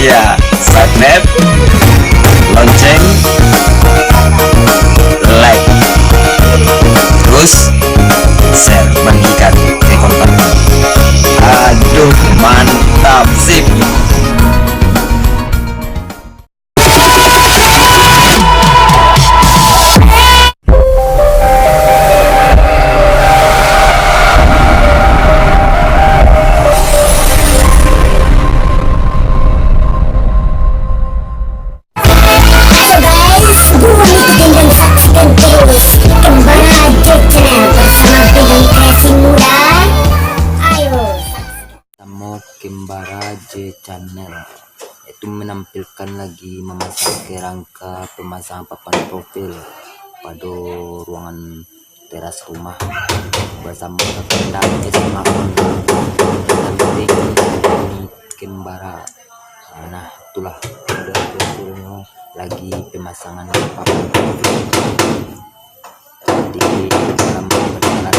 Ya, subscribe, lonceng, like, terus share, bagikan ke kontak. Aduh, mantap sip. Kembara J Channel itu menampilkan lagi memasang kerangka pemasangan papan profil pada ruangan teras rumah bersama rekan Isma dan ini Kembara. Nah itulah udah lagi pemasangan papan profil di dalam perjalanan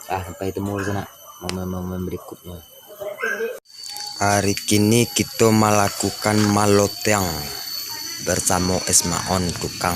sampai temu di sana momen-momen berikutnya. Hari ini kita melakukan maloteng bersama Ismaon tukang.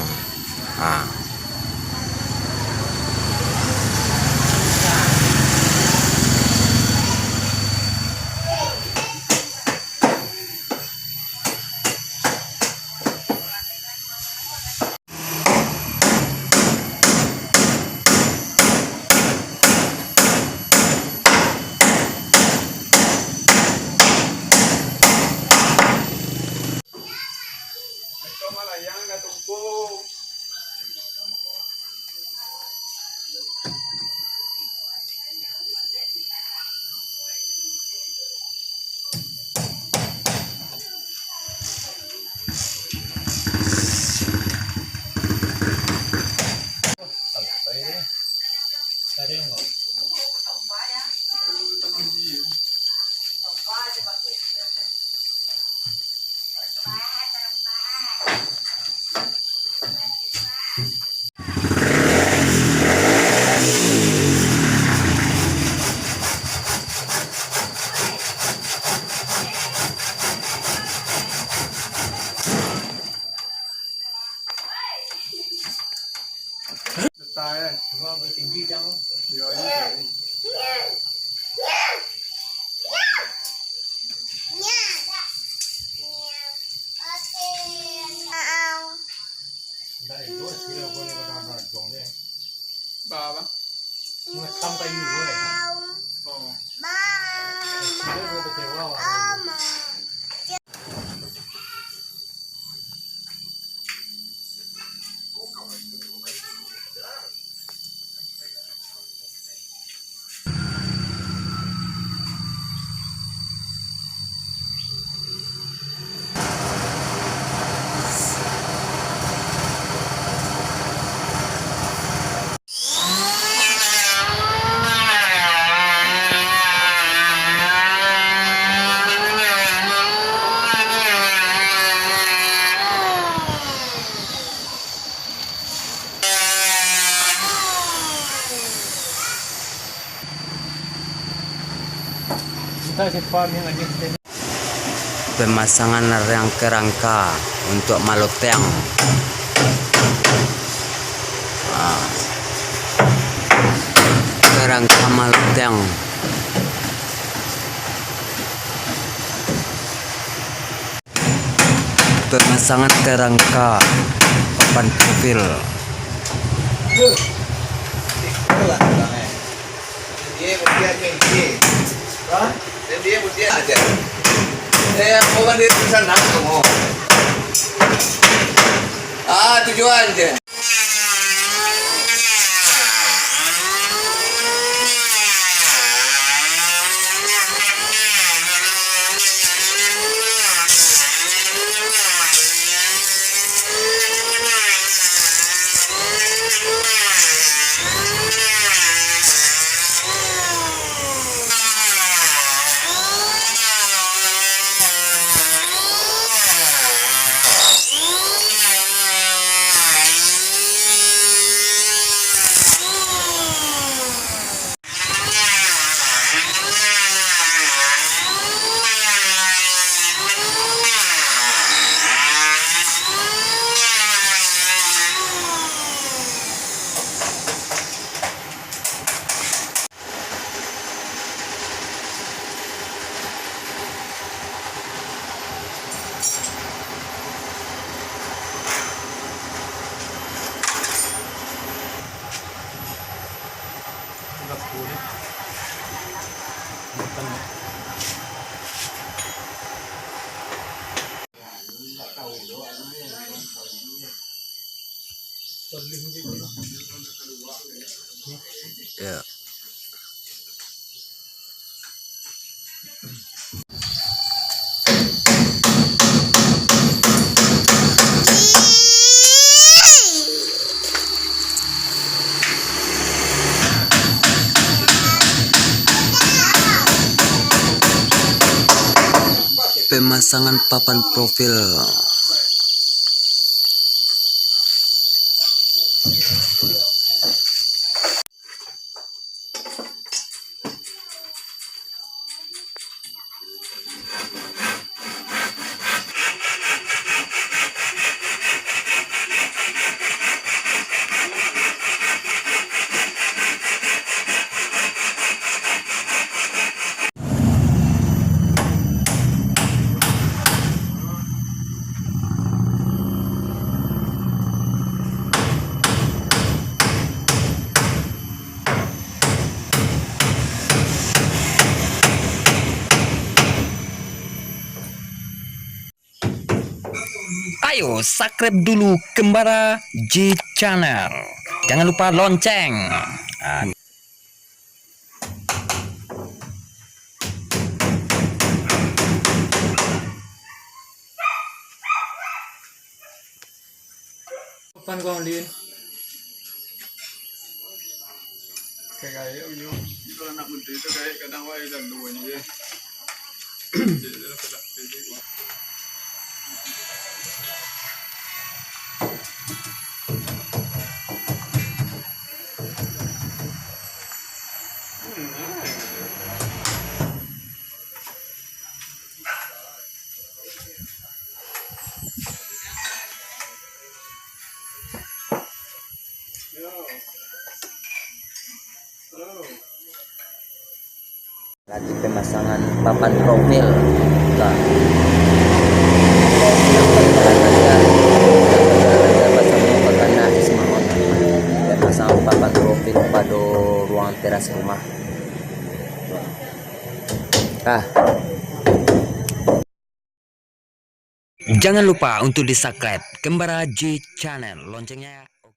Pemasangan rang kerangka untuk maloteng. Kerangka maloteng. Pemasangan kerangka papan profil. Dia aja. Mau kan dia sana kamu. Tujuan aja. Ya. Pemasangan papan profil. Ayo subscribe dulu Kembara J Channel. Jangan lupa lonceng. Pan con đi cái ông nhớ tôi là nặng một tí tôi cái đang quay dần đuổi như thế để nó phải đặt tí quá. Lagi pemasangan papan profil. Nah, pemasangan papan profil pada ruang teras rumah. Jangan lupa untuk di subscribe Kembara J Channel, loncengnya.